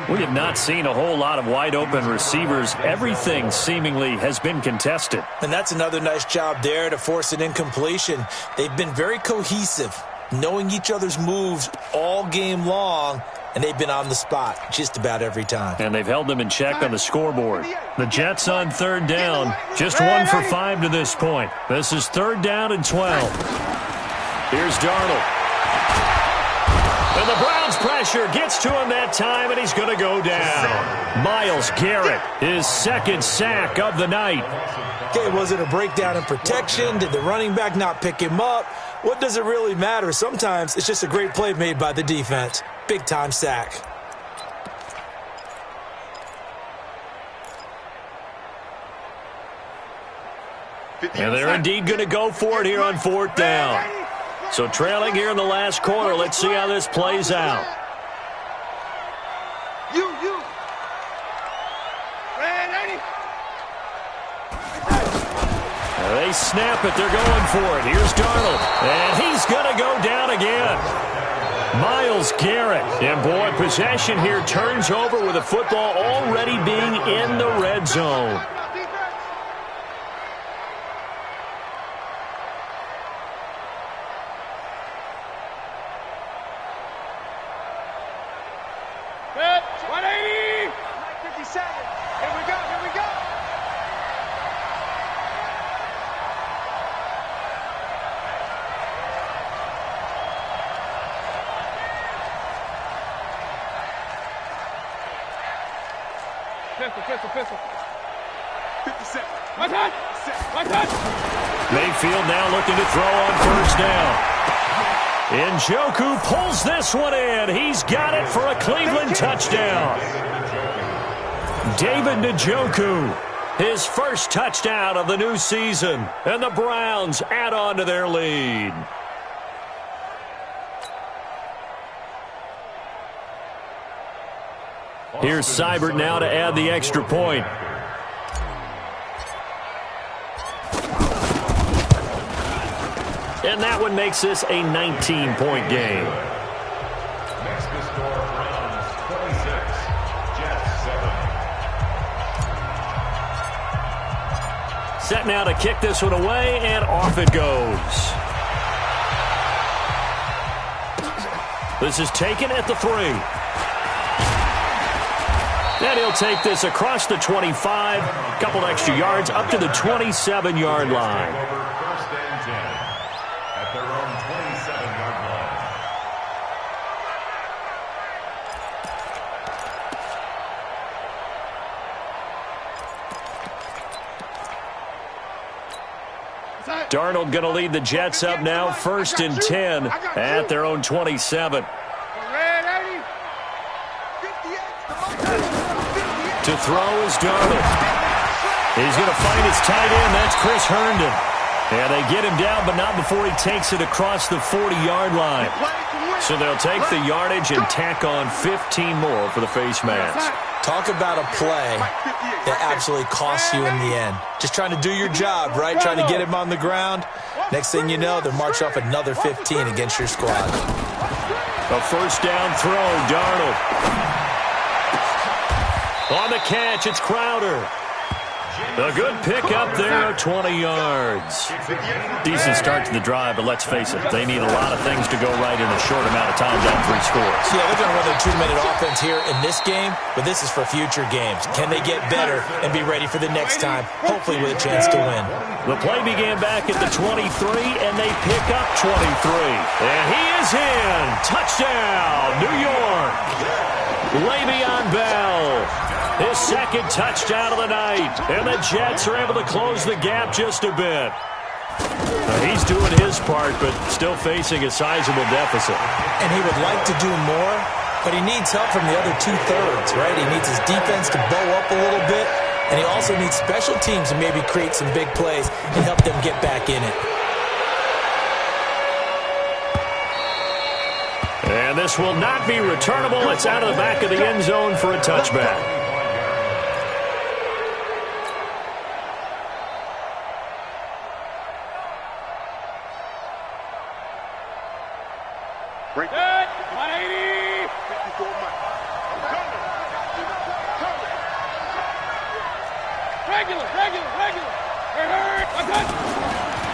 We have not seen a whole lot of wide-open receivers. Everything seemingly has been contested. And that's another nice job there to force an incompletion. They've been very cohesive, knowing each other's moves all game long, and they've been on the spot just about every time. And they've held them in check on the scoreboard. The Jets on 3rd down, just 1 for 5 to this point. This is 3rd down and 12. Here's Darnold. And the Browns pressure gets to him that time, and he's going to go down. Myles Garrett, his 2nd sack of the night. Okay, was it a breakdown in protection? Did the running back not pick him up? What does it really matter? Sometimes it's just a great play made by the defense. Big-time sack. And they're indeed going to go for it here on 4th down. So trailing here in the last quarter, let's see how this plays out. You. They snap it. They're going for it. Here's Darnold. And he's going to go down again. Myles Garrett. And, boy, possession here turns over with the football already being in the red zone. Pistol. 57. My touch. Mayfield now looking to throw on 1st down. Njoku pulls this one in. He's got it for a Cleveland touchdown. David Njoku, his first touchdown of the new season. And the Browns add on to their lead. Here's Seibert now to add the extra point. And that one makes this a 19-point game. Next to score Browns 26, Jets 7. Set now to kick this one away, and off it goes. This is taken at the 3. And he'll take this across the 25, a couple extra yards, up to the 27-yard line. First and 10 at their own 27-yard line. Darnold going to lead the Jets up now, first and 10 at their own 27. To throw is Darnold. He's going to find his tight end. That's Chris Herndon. And they get him down, but not before he takes it across the 40-yard line. So they'll take the yardage and tack on 15 more for the face mask. Talk about a play that absolutely costs you in the end. Just trying to do your job, right? Trying to get him on the ground. Next thing you know, they'll march off another 15 against your squad. A first down throw, Darnold. On the catch, it's Crowder. A good pickup there, 20 yards. Decent start to the drive, but let's face it, they need a lot of things to go right in a short amount of time, down 3 scores. Yeah, they're going to run their 2-minute offense here in this game, but this is for future games. Can they get better and be ready for the next time, hopefully with a chance to win? The play began back at the 23, and they pick up 23. And he is in. Touchdown, New York. Le'Veon Bell. His second touchdown of the night. And the Jets are able to close the gap just a bit. He's doing his part, but still facing a sizable deficit. And he would like to do more, but he needs help from the other 2/3, right? He needs his defense to bow up a little bit, and he also needs special teams to maybe create some big plays and help them get back in it. And this will not be returnable. It's out of the back of the end zone for a touchback. Break it. 180. 54 miles. Regular.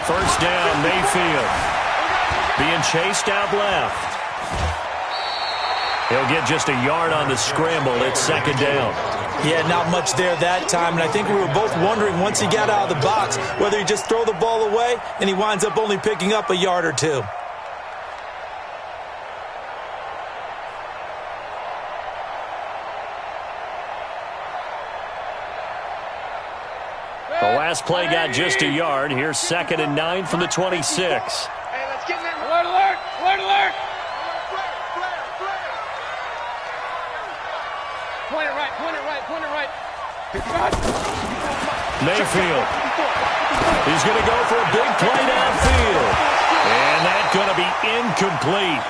First down, Mayfield. Being chased out left. He'll get just a yard on the scramble. It's second down. Yeah, not much there that time, and I think we were both wondering once he got out of the box whether he just throw the ball away and he winds up only picking up a yard or two. The last play got just a yard. Here's 2nd and 9 from the 26. Hey, let's get in there. Alert. Point it right. Mayfield. He's going to go for a big play downfield. And that's going to be incomplete.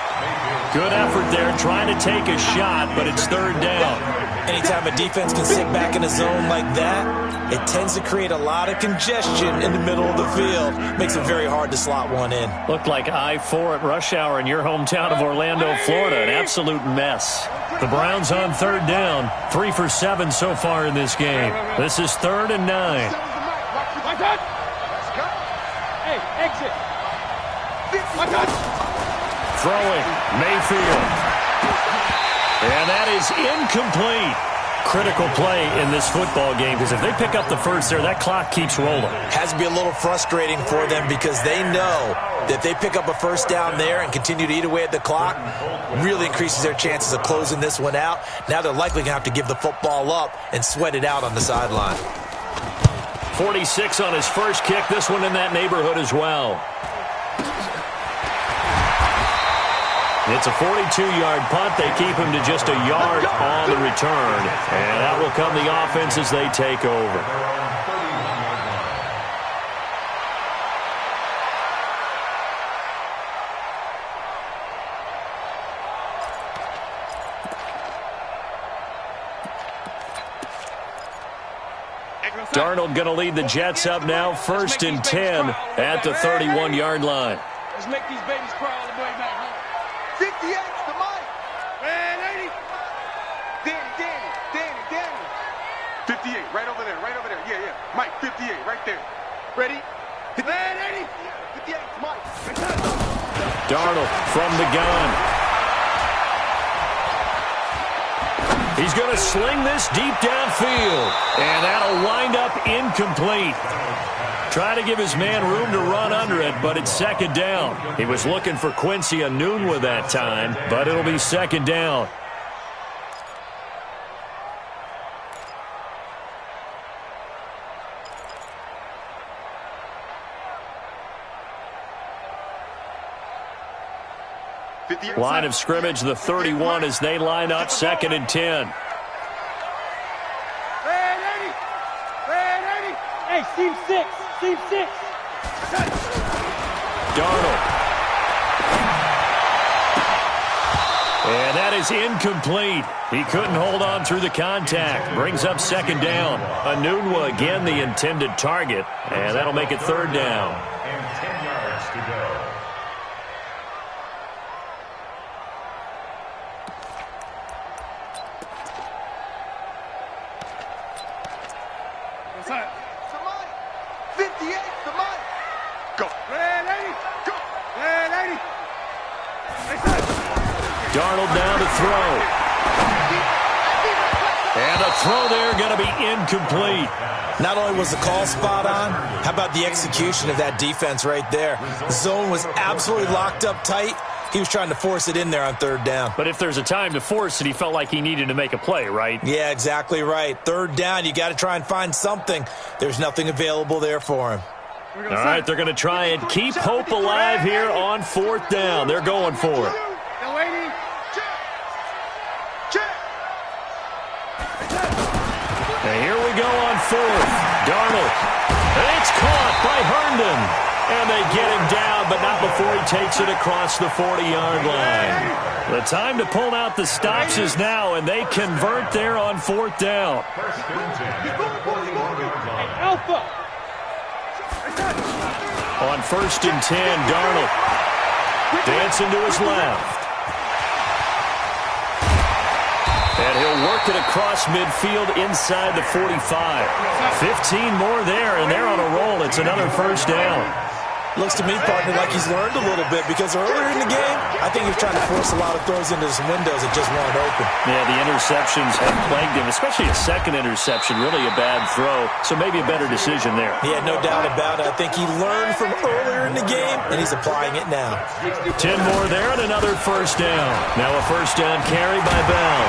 Good effort there trying to take a shot, but it's 3rd down. Anytime a defense can sit back in a zone like that, it tends to create a lot of congestion in the middle of the field. Makes it very hard to slot one in. Looked like I-4 at rush hour in your hometown of Orlando, Florida. An absolute mess. The Browns on 3rd down. 3 for 7 so far in this game. This is 3rd and 9. Hey, exit. Throwing, Mayfield. And that is incomplete. Critical play in this football game, because if they pick up the first there, that clock keeps rolling. Has to be a little frustrating for them because they know that if they pick up a first down there and continue to eat away at the clock, really increases their chances of closing this one out. Now they're likely going to have to give the football up and sweat it out on the sideline. 46 on his first kick. This one in that neighborhood as well. It's a 42-yard punt. They keep him to just a yard on the return. And out will come the offense as they take over. Darnold going to lead the Jets up now, 1st and 10 at the 31-yard line. Let's make these babies cry all the way back home. 58's the mic. Man, 80. Danny. 58, right over there. Yeah. Mike, 58, right there. Ready? Man, 80. 58's Mike. Darnold from the gun. He's going to sling this deep downfield, and that'll wind up incomplete. Try to give his man room to run under it, but it's second down. He was looking for Quincy Enunwa that time, but it'll be second down. Line of scrimmage, the 31 as they line up, 2nd and 10. Hey, seam 6. Darnold. And that is incomplete. He couldn't hold on through the contact. Brings up second down. Enunwa again the intended target, and that'll make it third down. And 10 yards to go. What's that? It's the mic. 58's the mic. Go. Man, 80. Go. Man, 80. Darnold now to throw. And a throw there going to be incomplete. Not only was the call spot on, how about the execution of that defense right there? The zone was absolutely locked up tight. He was trying to force it in there on third down. But if there's a time to force it, he felt like he needed to make a play, right? Yeah, exactly right. Third down, you got to try and find something. There's nothing available there for him. All right, they're going to try and keep hope alive here on fourth down. They're going for it. And here we go on fourth. Darnold. And it's caught by Herndon. And they get him down, but not before he takes it across the 40-yard line. The time to pull out the stops is now, and they convert there on fourth down. Alpha. On 1st and 10, Darnold dancing to his left. And he'll work it across midfield inside the 45. 15 more there, and they're on a roll. It's another first down. Looks to me, partner, like he's learned a little bit because earlier in the game, I think he was trying to force a lot of throws into some windows that just weren't open. Yeah, the interceptions have plagued him, especially a second interception, really a bad throw. So maybe a better decision there. Yeah, no doubt about it. I think he learned from earlier in the game, and he's applying it now. 10 more there and another first down. Now a first down carry by Bell.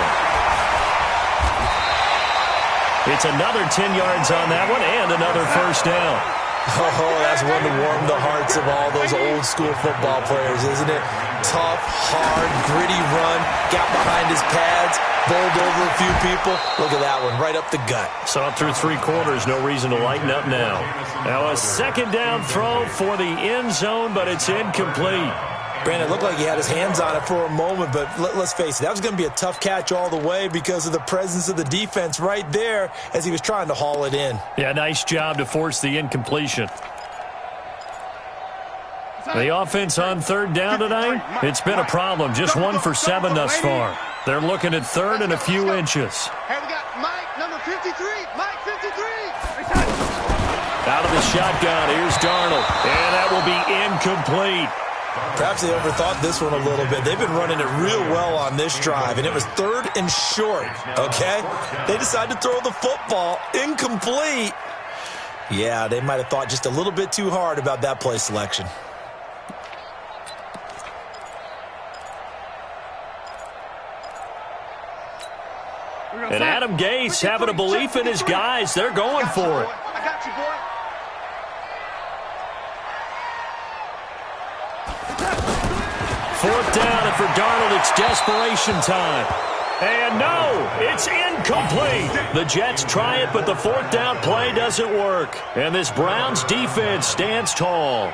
It's another 10 yards on that one and another first down. Oh, that's one to warm the hearts of all those old school football players, isn't it? Tough, hard, gritty run, got behind his pads, bowled over a few people. Look at that one, right up the gut. Saw it through three quarters, no reason to lighten up now. Now a second down throw for the end zone, but it's incomplete. Brandon, it looked like he had his hands on it for a moment, but let's face it, that was going to be a tough catch all the way because of the presence of the defense right there as he was trying to haul it in. Yeah, nice job to force the incompletion. The offense on third down tonight, it's been a problem. Just 1 for 7 thus far. They're looking at third and a few inches. Hey, we got Mike, number 53. Mike, 53. Out of the shotgun, here's Darnold. And that will be incomplete. Perhaps they overthought this one a little bit. They've been running it real well on this drive, and it was third and short, okay? They decided to throw the football incomplete. Yeah, they might have thought just a little bit too hard about that play selection. And Adam Gase having a belief in his guys. They're going for it. I got you, boy. Fourth down, and for Darnold, it's desperation time. And no, it's incomplete. The Jets try it, but the fourth down play doesn't work. And this Browns defense stands tall.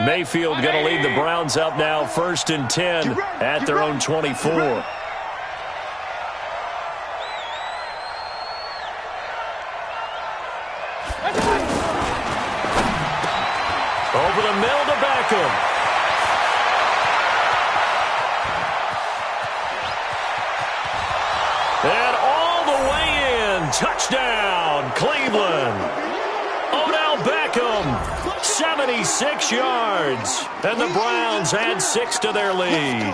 Mayfield going to lead the Browns up now, 1st and 10 at their own 24. over the middle to Beckham. And all the way in. Touchdown, Cleveland. Odell Beckham, 76 yards. And the Browns add 6 to their lead.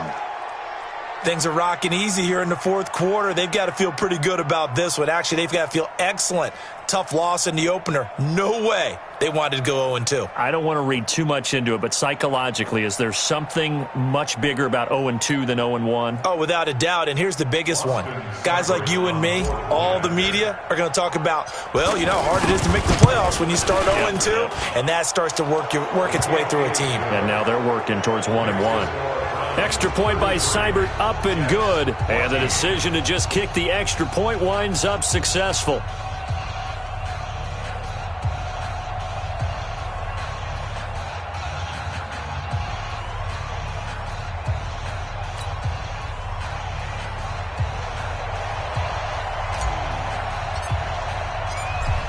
Things are rocking easy here in the fourth quarter. They've got to feel pretty good about this one. Actually, they've got to feel excellent. Tough loss in the opener. No way they wanted to go 0-2. I don't want to read too much into it, but psychologically, is there something much bigger about 0-2 than 0-1? Oh, without a doubt, and here's the biggest one. Guys like you and me, all the media, are going to talk about, well, you know how hard it is to make the playoffs when you start 0-2, and that starts to work its way through a team. And now they're working towards 1-1. Extra point by Seibert, up and good. And the decision to just kick the extra point winds up successful.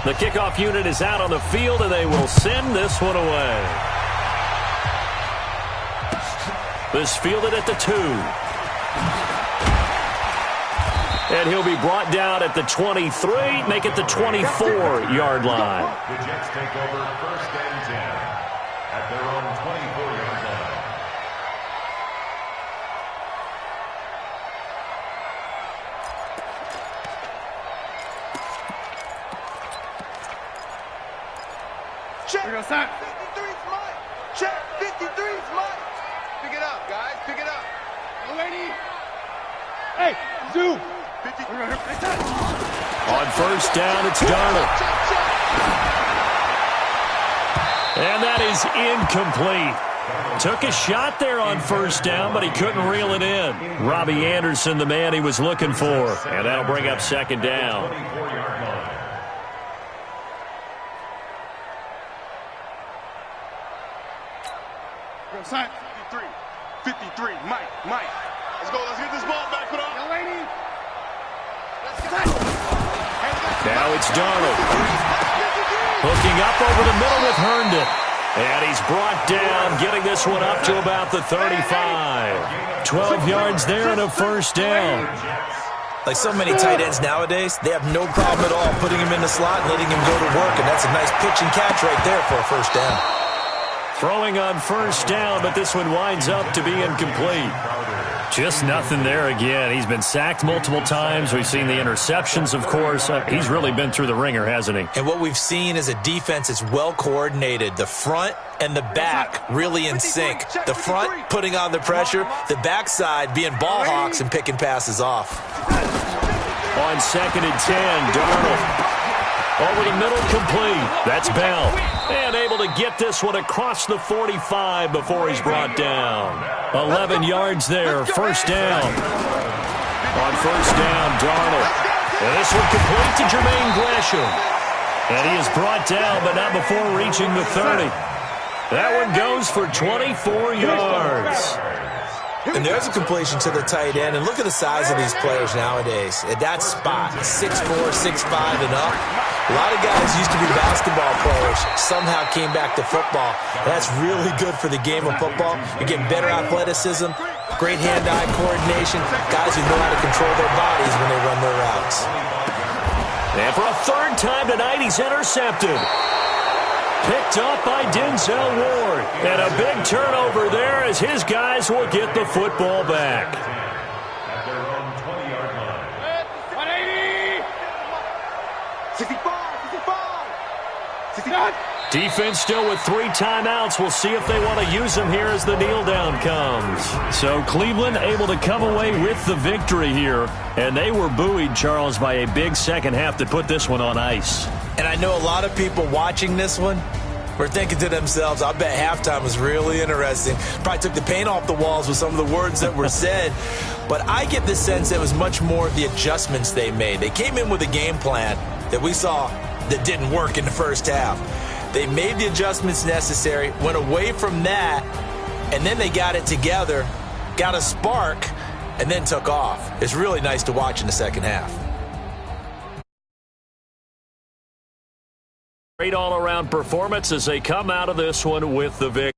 The kickoff unit is out on the field, and they will send this one away. This fielded at the 2. And he'll be brought down at the 23, make it the 24-yard line. The Jets take over 1st and 10 at their own 24-yard line. Check. 53's mine. Check. 53's mine. Pick it up, guys. Pick it up. Lady. Hey, Zoo. On first down, it's Darnold. And that is incomplete. Took a shot there on first down, but he couldn't reel it in. Robbie Anderson, the man he was looking for. And that'll bring up 2nd down. 24-yard line. Sign. 53, Mike. Let's go. Let's get this ball back. Put on. Now it's Darnold. Hooking up over the middle with Herndon. And he's brought down, getting this one up to about the 35. 12 yards there and a first down. Like so many tight ends nowadays, they have no problem at all putting him in the slot and letting him go to work, and that's a nice pitch and catch right there for a first down. Throwing on first down, but this one winds up to be incomplete. Just nothing there again. He's been sacked multiple times. We've seen the interceptions, of course. He's really been through the ringer, hasn't he? And what we've seen is a defense that's well coordinated. The front and the back really in sync. The front putting on the pressure, the backside being ball hawks and picking passes off. On 2nd and 10, Darnold. Over the middle, complete. That's Bell. And able to get this one across the 45 before he's brought down. 11 yards there, first down. On first down, Darnold. And this one complete to Jermaine Gresham. And he is brought down, but not before reaching the 30. That one goes for 24 yards. And there's a completion to the tight end. And look at the size of these players nowadays. At that spot, 6'4", 6'5", and up. A lot of guys used to be basketball players, somehow came back to football. And that's really good for the game of football. You're getting better athleticism, great hand-eye coordination, guys who know how to control their bodies when they run their routes. And for a 3rd time tonight, he's intercepted. Picked up by Denzel Ward. And a big turnover there as his guys will get the football back. At their own 20-yard line. 180. 65. 65. Defense still with 3 timeouts. We'll see if they want to use them here as the kneel down comes. So Cleveland able to come away with the victory here. And they were buoyed, Charles, by a big second half that put this one on ice. And I know a lot of people watching this one were thinking to themselves, I bet halftime was really interesting. Probably took the paint off the walls with some of the words that were said. But I get the sense it was much more of the adjustments they made. They came in with a game plan that we saw that didn't work in the first half. They made the adjustments necessary, went away from that, and then they got it together, got a spark, and then took off. It's really nice to watch in the second half. great all-around performance as they come out of this one with the victory.